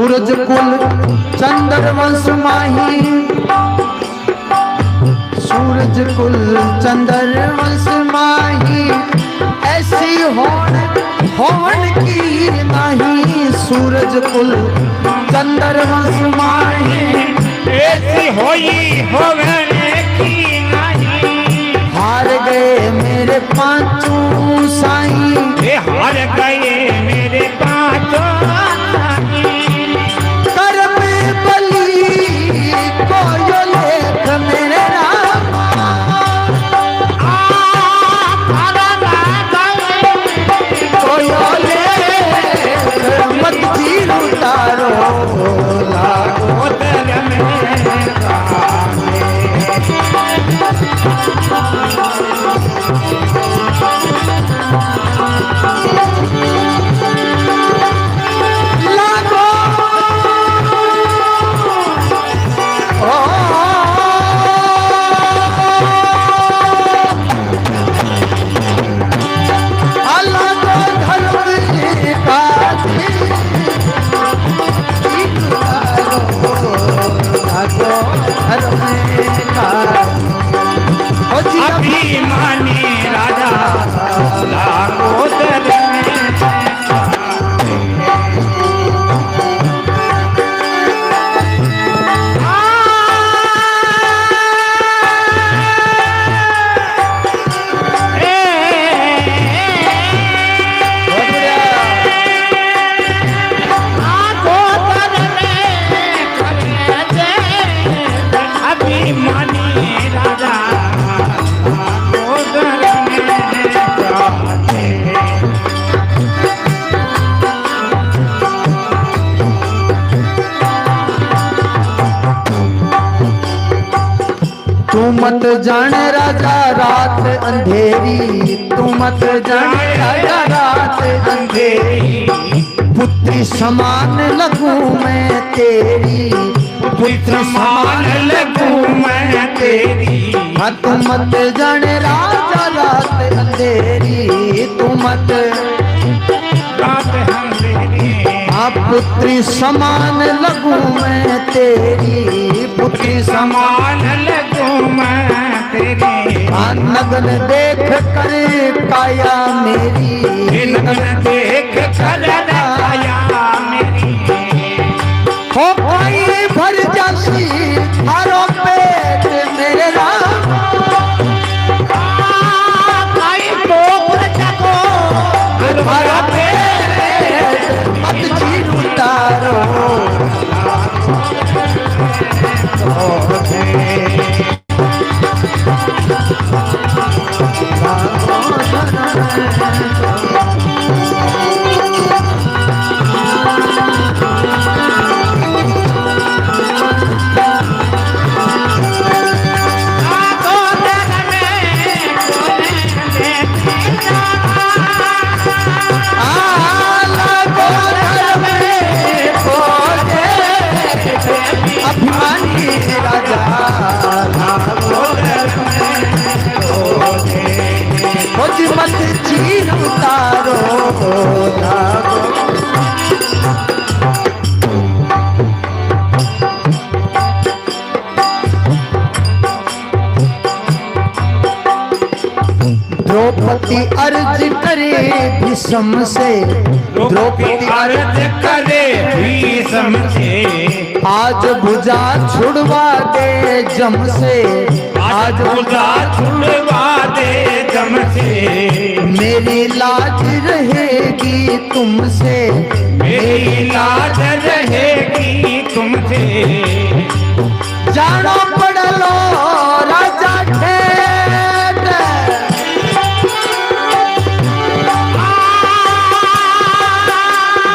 सूरज कुल चंद्र वंश माही, सूरज कुल चंद्र वंश माही, ऐसी होड़ की नहीं। सूरज कुल चंद्र वंश माही, ऐसी होई होने की नहीं। हार गए मेरे पांचों साईं, ये हार गए मेरे पांचों साईं। कर में बली को यो लेख मेरे रामा, को यो लेख मत चीर उतारो लागो उतर में लागो। अभिमानी राजा लागोदर में। तू मत जान राजा रात अंधेरी, तू मत जान राजा रात अंधेरी, पुत्री समान लगूं मैं तेरी, पुत्र समान लगूं मैं तेरी। हाँ तू मत जान राजा रात अंधेरी, तू मत रात अंधेरी। हाँ पुत्री समान लगूं मैं तेरी, पुत्री समान लगूं मैं तेरी। हाँ नगन देख कर काया मेरी, नगन देख कर काया मेरी। हो पाई भर जासी थारो पेट मेरे राम, आई तो जगो थारो पेट मत चीर उतारो। अभिमानी राजा मुझ मत चीर उतारो लागो। द्रौपदी अर्ज करे भीष्म से, द्रौपदी अर्ज करे भीष्म से, आज भुजा छुड़वा दे जम से, आज भुजा छुड़वा दे जम से। मेरी लाज रहेगी तुमसे, मेरी लाज रहेगी तुमसे। जानो पड़ लो राजा ठेठ,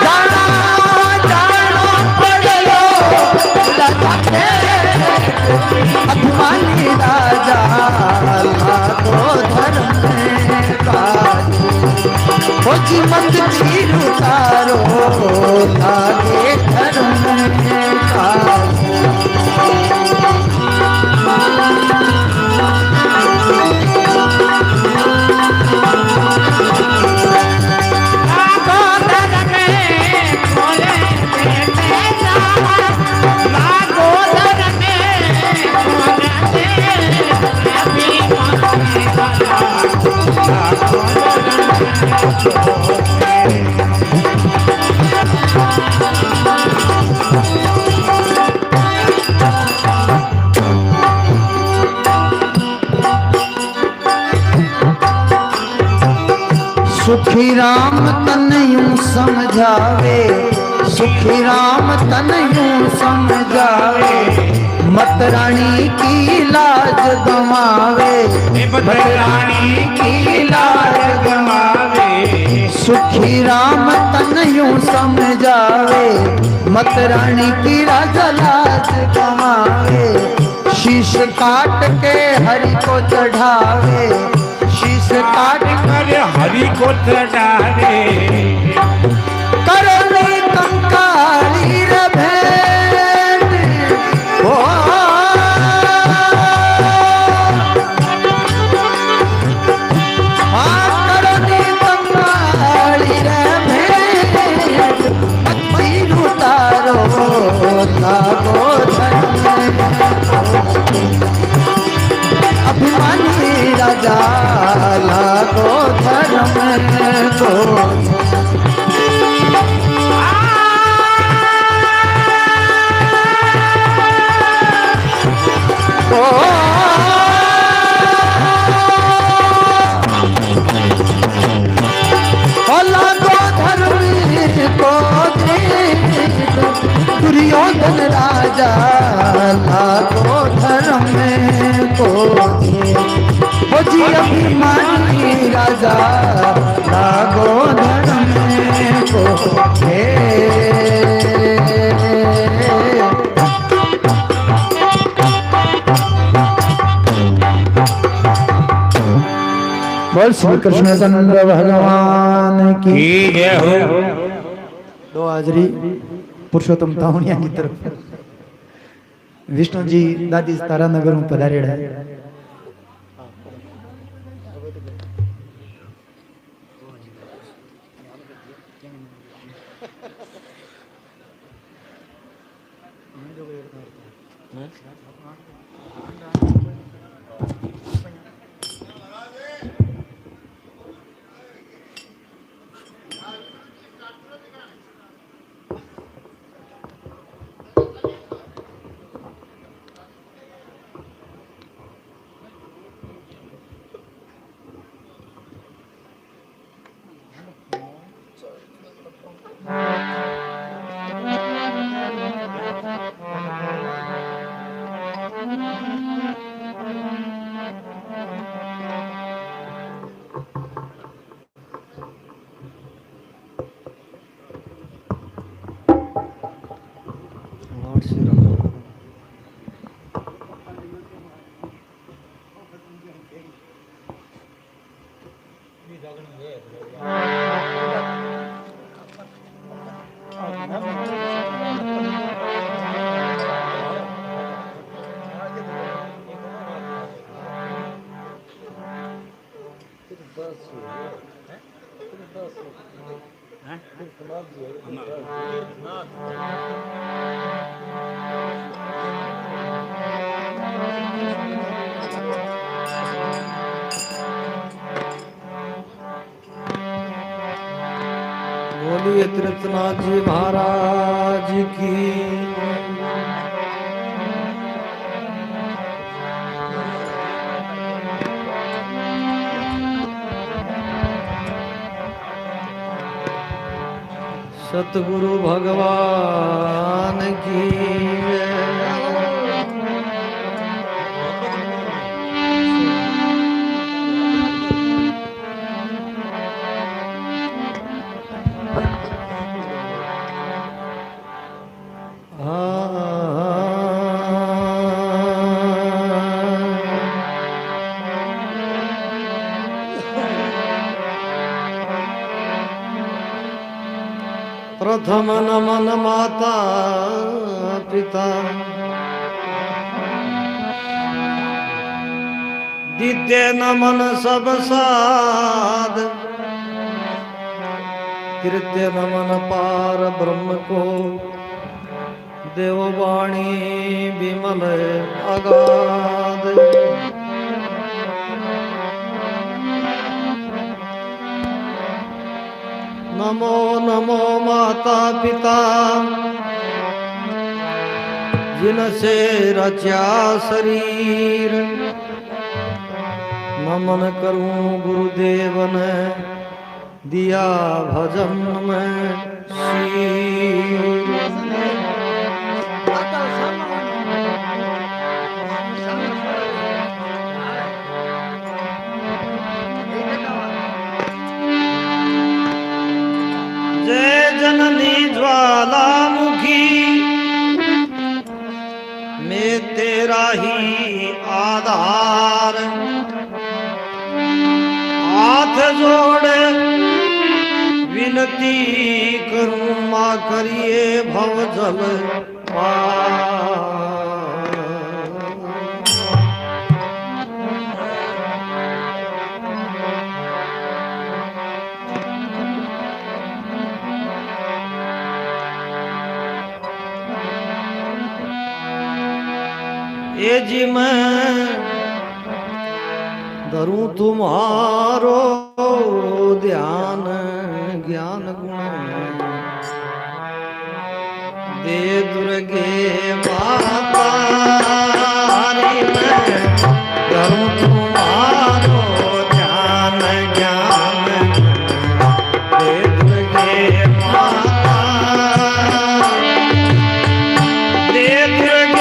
जानो पड़ लो राजा ठेठ, अभिमानी राजा लागो धर्म में बाजी। हो जी मत चीर उतारो लागे धर्म में बाजी। सुखी राम तन यूं समझावे, सुखी राम तन यूं समझावे, मत रानी की लाज गवावे, मत रानी की लाज गवावे। सुखी राम तन यूं समझावे, मत रानी की लाज गवावे। शीश काट के हरि को चढ़ावे, शीश काट कर हरि को चढ़ावे। करनी कंकाली रे भेंट, ओ करनी कंकाली रे भेंट, मत उतारो लागो अभिमानी राजा लागो धर्म को। लागो धर्म को दुर्योधन राजा लागो धर्म को। ओ जी अभिमानी राजा लागो धर्म को। बोल श्री कृष्णचंद्र भगवान की जय हो। दो हाजरी पुरुषोत्तम ताहुणिया की तरफ विष्णु जी दादी तारा नगर में पधारेड़ा है। बोलिए तीर्थनाथ जी महाराज की। सतगुरु भगवान की जय। प्रथम नमन माता पिता, द्वितीय नमन सब साध, तृतीय नमन पार ब्रह्म को, देववाणी विमल अगाध। नमो नमो माता पिता जिनसे रचा शरीर नमन करूं गुरुदेव ने दिया भजन में शीर जय जननी ज्वालामुखी मैं तेरा ही आधार हाथ जोड़े विनती करूं मां करिए भव जल पार। ये जी मैं धरूं तुम्हारो ध्यान ज्ञान गुण दे दुर्गे माता रे मैं धरूं तुम्हारो ध्यान ज्ञान दे दुर्गे माता दे दुर्गे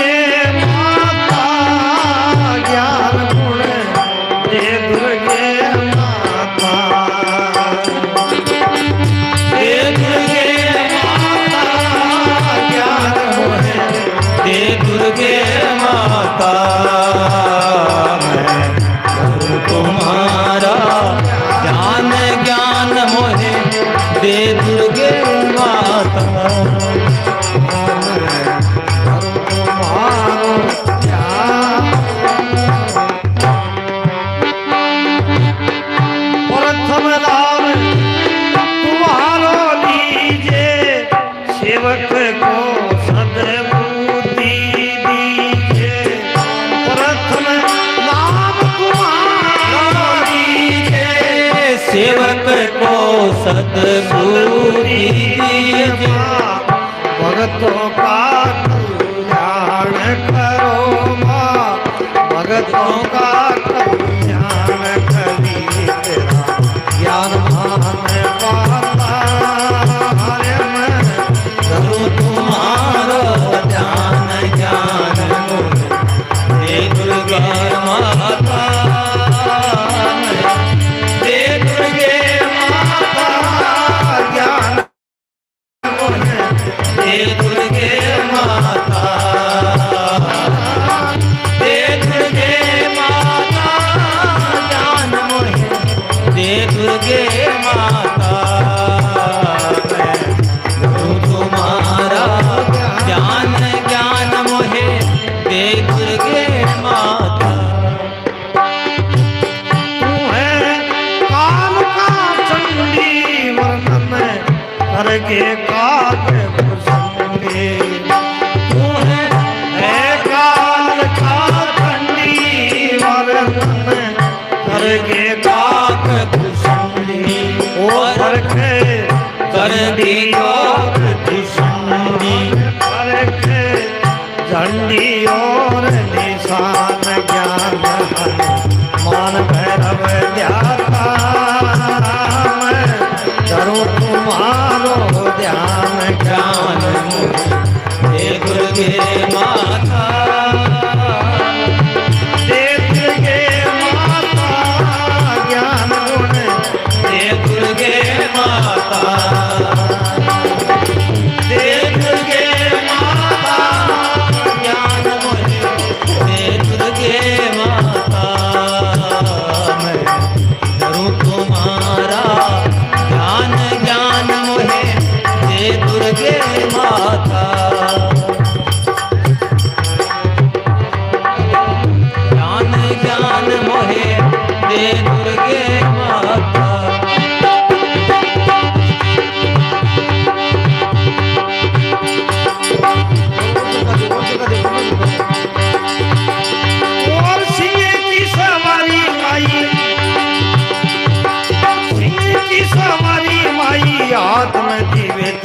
सेवक को सद्बुद्धि दीजिए भगतों का कल्याण करो मां भगतों का कल्याण करी तेरा ज्ञान मान पाता रे मैं करूं तुम्हारा ध्यान ज्ञान हे दुर्गा माता के काट भुसंगे तू है काल का ठंडी वरन करके काट भुसंगी और कर दी काट भुसंगी करके झंडी और निशान ज्ञान मान भैरव ध्याता करो तुम्हारो ध्यान ज्ञान हे दुर्गे माता हे दुर्गे माता ज्ञान गुण हे दुर्गे माता हे दुर्गे माता ज्ञान मोहे हे दुर्गे माता मैं करूं तुम्हारा ध्यान ज्ञान मोहे हे दुर्गे माता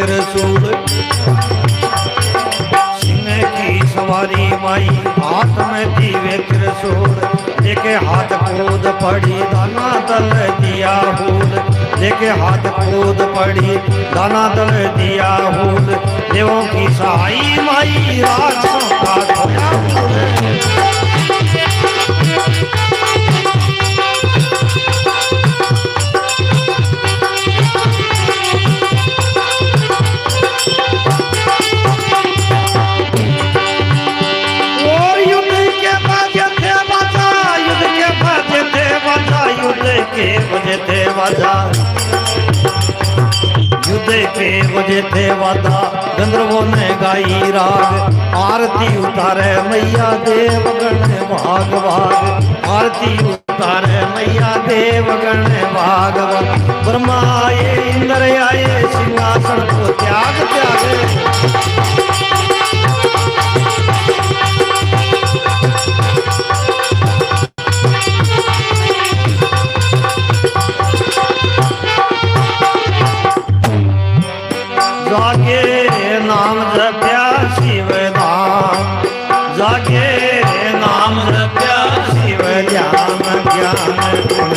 त्रिशूल सिंह की सवारी माई हाथ में दीवे त्रिशूल लेके हाथ कूद पड़ी दाना दल दिया हूल लेके हाथ कूद पड़ी दाना दल दिया हूल देवों की सहाई माई राक्षसों का धोया हूल युद्ध के वजह थे वादा गंधर्वों ने गाई राग आरती उतारे मैया देवगण भाग भाग आरती उतारे मैया देवगण भाग भाग ब्रह्मा आए इंद्र आए सिंहासन को त्याग त्यागे जागे नाम जप्या शिव धाम जागे नाम जप्या शिव ज्ञान ज्ञान गुण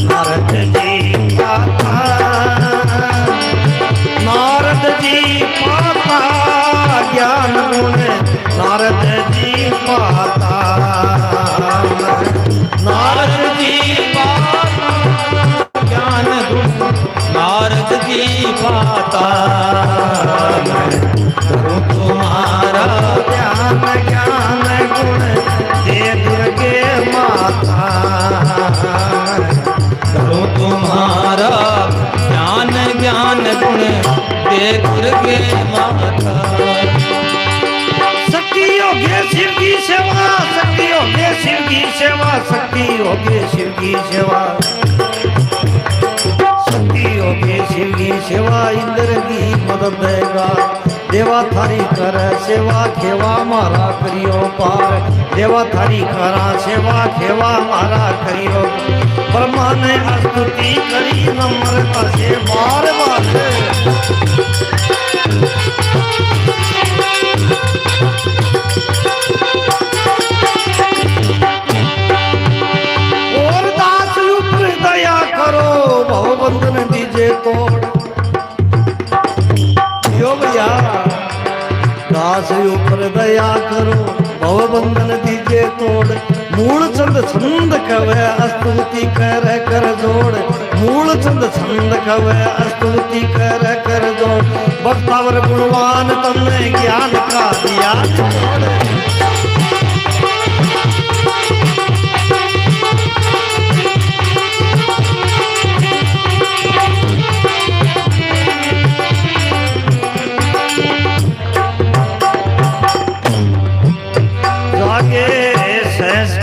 नारद जी पाता नारद जी पाता ज्ञान गुण नारद जी पाता नारद जी पाता ज्ञान गुण नारद जी पाता तुम्हारा ज्ञान ज्ञान गुण दे दुर्गे माता करो तुम्हारा ज्ञान ज्ञान गुण दे दुर्गे माता शक्ति योगे शिव की सेवा शक्ति योगे शिव की सेवा शक्ति योगे शिव की सेवा योगे शिव की सेवा इंद्र की मदद देगा देवा थारी कर सेवा खेवा मारा करियो पार देवा थारी करा सेवा खेवा मारा करियो ब्रह्मा ने स्तुति करी नम्रता से बार बार और दास ऊपर दया करो भवबंधन दीजे तोड़ यो भैया दास ऊपर दया करो भवबंधन दीजे तोड़ मूल चंद छंद कवे स्तुति कर कर जोड़ मूल चंद छंद कवे स्तुति कर कर जोड़ भक्तावर गुणवान तुमने ज्ञान का दिया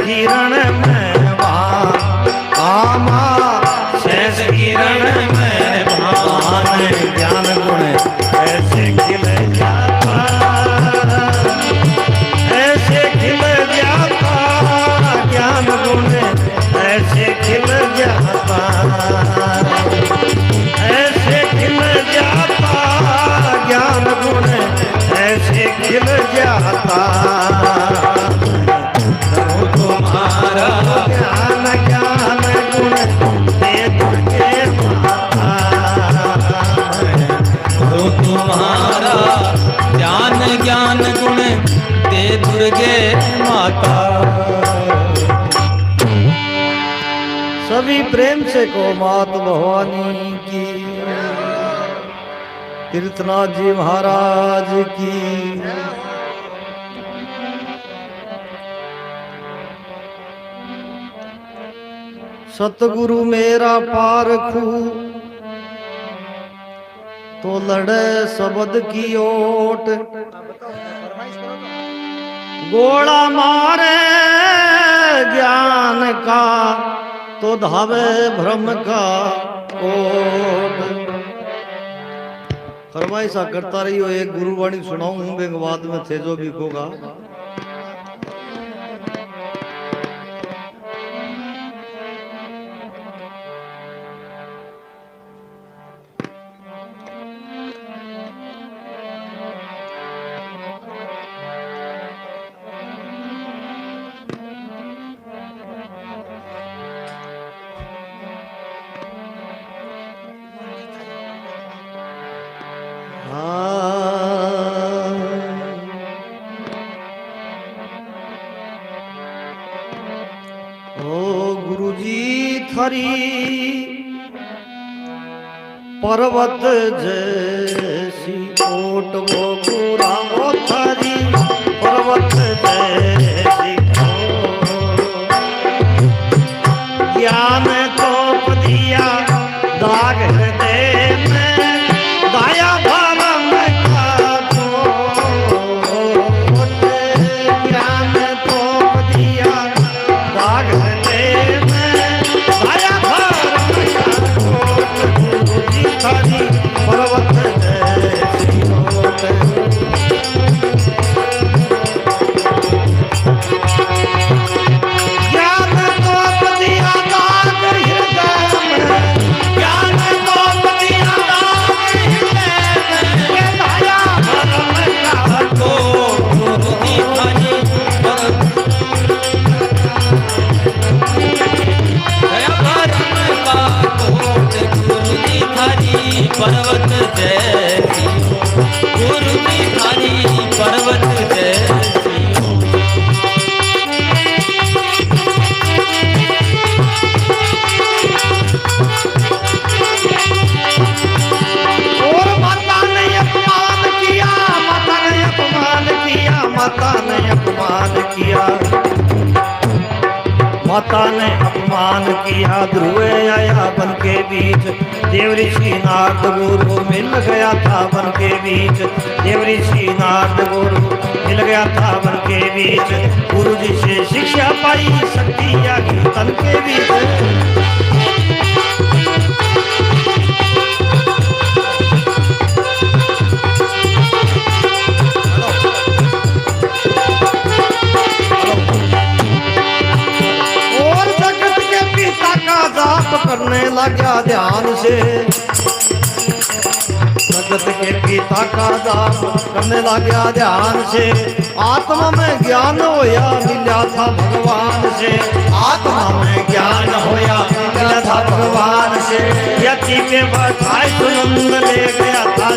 किरण में आमा शेष किरण में भान ज्ञान गुण ऐसे खिल जाता ऐसे खिल जाता ज्ञान गुण ऐसे खिल जाता ऐसे खिल जाता ज्ञान गुण ऐसे खिल जाता तुम्हारा ज्ञान ज्ञान गुण दे दुर्गे माता तुम्हारा ज्ञान ज्ञान गुण दे दुर्गे माता सभी प्रेम से को मात भवानी की तीर्थनाथ जी महाराज की सतगुरु मेरा पारखू तो लड़े शब्द की ओट गोला मारे ज्ञान का तो धावे भ्रम का कोट फरमाइशा करता रही हो एक गुरुवाणी सुनाऊं बेंगवाद में थे जो भी होगा ओ गुरुजी थारी पर्वत जैसी कोट वो पूरा वो थारी पर्वत जैसी कोट। ज्ञान तो दिया दाग हृदय में दाया धर्म का कोट। ज्ञान तो दिया दाग हृदय में दाया धर्म का कोट। गुरुजी थारी पर्वत जैसी कोट। ज्ञान तो दिया दाग हृदय में ज्ञान तो दिया दाग हृदय में दाया धर्म का कोट। गुरुजी थारी दया धर्म का कोट। गुरुजी थारी पर्वत जैसी गुरुजी थारी पर्वत जैसी और माता ने अपमान किया माता ने अपमान किया माता ने अपमान किया माता ने अपमान किया। ध्रुव आया बन के बीच देव ऋषि नारद गुरु मिल गया था बन के बीच। देव ऋषि नारद गुरु मिल गया था बन के बीच। गुरु जी से शिक्षा पाई शक्ति या कीर्तन के बीच। और जगत के पिता का जाप करने लगा ध्यान से। जगत के पिता का जाप करने लगा ध्यान से। आत्मा में ज्ञान होया मिला था भगवान से। आत्मा में ज्ञान होया मिला था भगवान से। यति के बधाई सुनंद ले गया था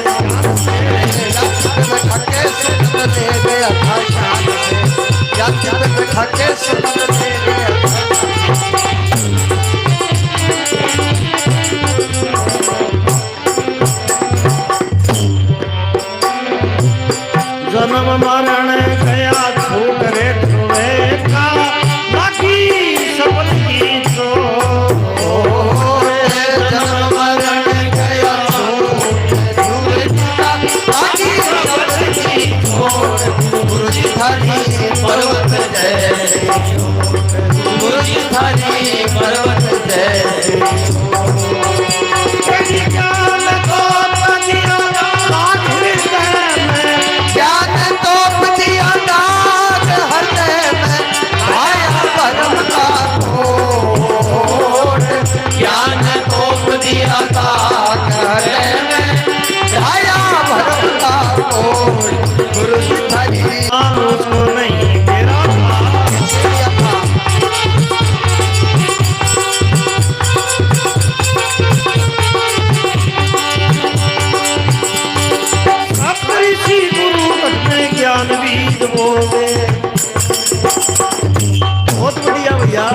ले गया था शान से। जाति पे बैठा के सुनंद ले गया था। जन्म मरण गया छूट रे छुए का बाकी शब्द की तो जन्म मरण गया बाकी शब्द की छोड़। गुरुजी थारी पर्वत जैसी गुरुजी थारी पर्वत जैसी। ज्ञान तो दिया दाग हृदय में ज्ञान तो दिया दाग हृदय में आया परम का कोट। ज्ञान तो दिया दाग हृदय में आया परम का कोट। गुरु जी थारी उसको नहीं मेरा था। ऋषि गुरु में ज्ञान बीज बोले। बहुत बढ़िया भैया।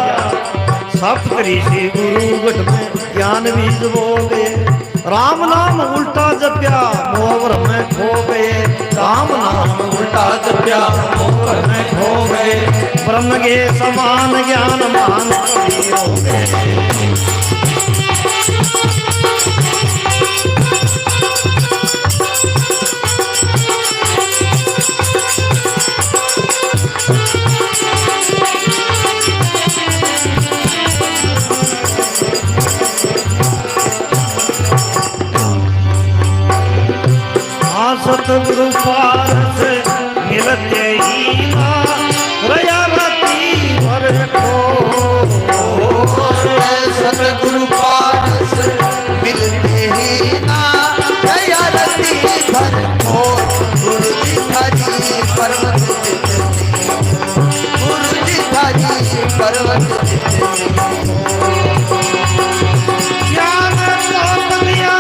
सप्त ऋषि गुरु गट में ज्ञान बीज बोले। राम नाम उल्टा जप्या मोहर में खो गए। राम नाम उल्टा जप्या मोहर में खो गए। ब्रह्म के समान ज्ञान मान कबीर हो गए। सतगुरु पारस मिलते ही ना रया रती भर सतगुरु पारस मिलते ही ना रया रती भर को। गुरु जी थारी पर्वत जितनी गुरु जी थारी पर्वत जितनी। ज्ञान तो दिया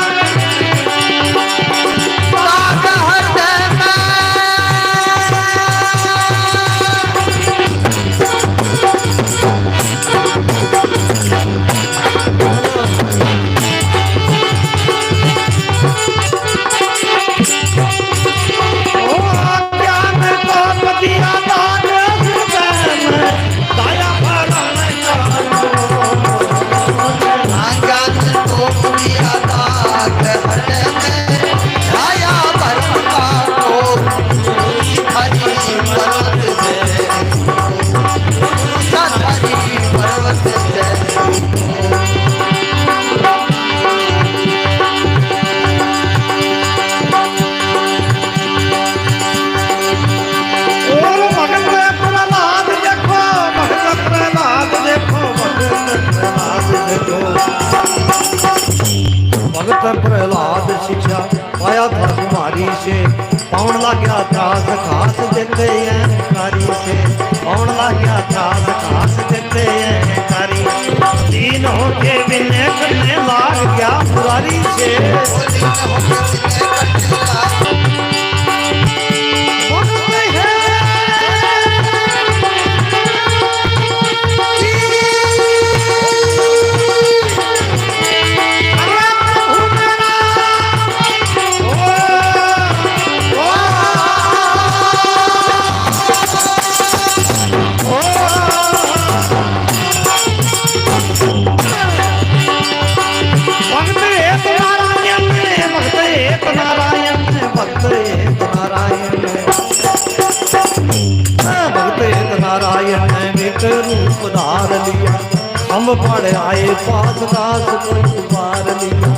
पाउन लाग्या त्रास खास देते हैं कारी से पाउन लाग्या त्रास खास देते हैं कारी दीन होके बिने करने लाग गया मुरारी से नारायण ने एक रूप धार लिया हम पढ़ आए पास दास कोई उबार लिया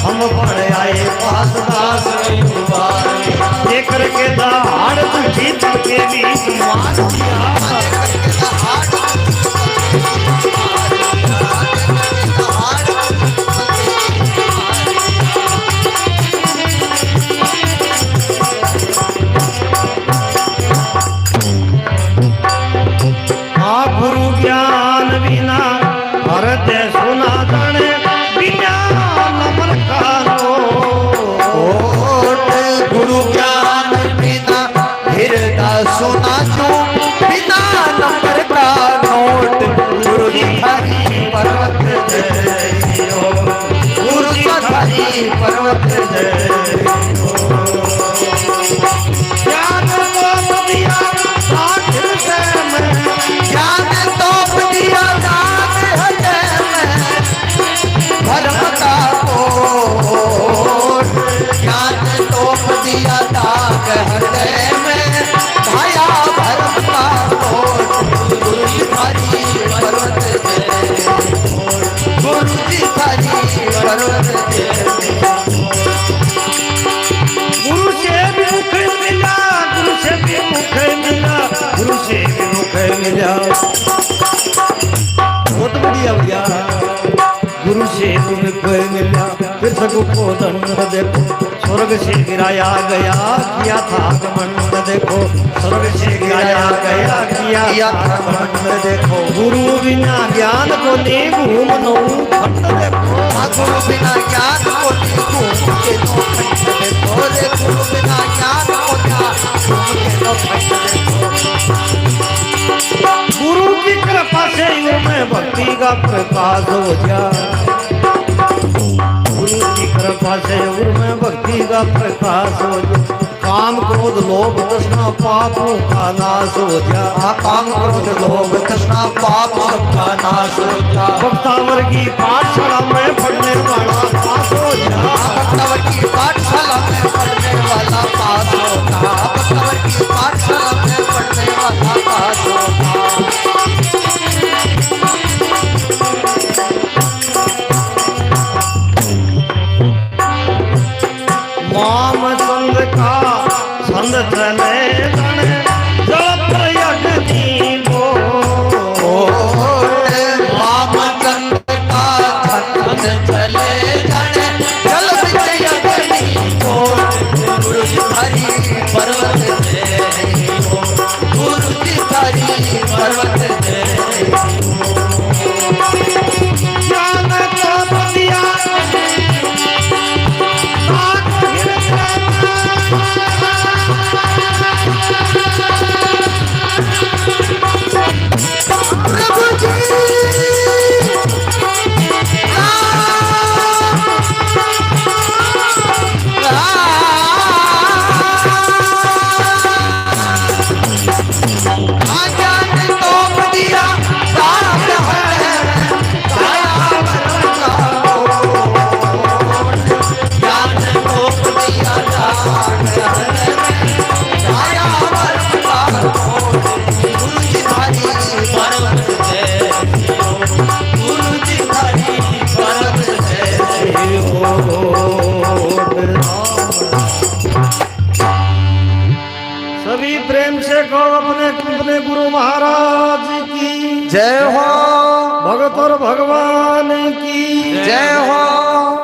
हम पढ़ आए पास दास कोई उबार लिया देख के दहाड़ तुझी के बीच मार दिया गुरु ज्ञान बिना भरत सुना जाने बिना नमन का गुरु ज्ञान बिना हृदय सुना जो बिना नंबर का नोट गुरु जी हरि पर्वत जय गुरु जी हरि पर्वत जय ज्ञान तो दिया साथ से मैं ज्ञान तो दिया दान हृदय में धर्म का कोट ज्ञान तो दिया दाग हृदय में भाया धर्म का कोट गुरु जी हरि पर्वत जय गुरु जी हरि पर्वत जय गुरु से भी मुख मिला गुरु से भी मुख मिला गुरु से भी मुख मिला बहुत बढ़िया भैया गुरु से भी मुख मिला फिर सगु को दंड देखो स्वर्ग से गिराया गया किया था घमंड देखो स्वर्ग से गिराया गया किया था घमंड देखो गुरु बिना ज्ञान को ले घूम नो खंड देखो गुरु बिना ज्ञान को घूम के नो खंड देखो रे गुरु बिना ज्ञान को घूम के नो खंड देखो गुरु की कृपा से में भक्ति का प्रकाश हो जा गुरु की कृपा से में भक्ति का प्रकाश हो जा काम क्रोध लोभ तृष्णा पापों का नाश हो जा काम क्रोध लोभ तृष्णा पाप सबका नाश हो जा भक्तावर की पाठशाला में पढ़ने वाला पास हो जा भक्तावर की पाठशाला में पढ़ने वाला पास होगा भक्तावर की पाठशाला में पढ़ने वाला पास होगा माम संग का संग चले जल प्रयग दीपो माम संग का संग चले जाने जल विजय अग्नि को गुरु जी हरि पर्वत जय गुरु जी हरि पर्वत जय ज्ञान तो दिया प्रभु जी आजाद तो दिया दान है दया ज्ञान तो दिया दान है दया गुरु जी हरि पर्वत जय गुरु जी हरि पर्वत जय सभी प्रेम से कहो अपने अपने गुरु महाराज की जय हो भगत और भगवान की जय हो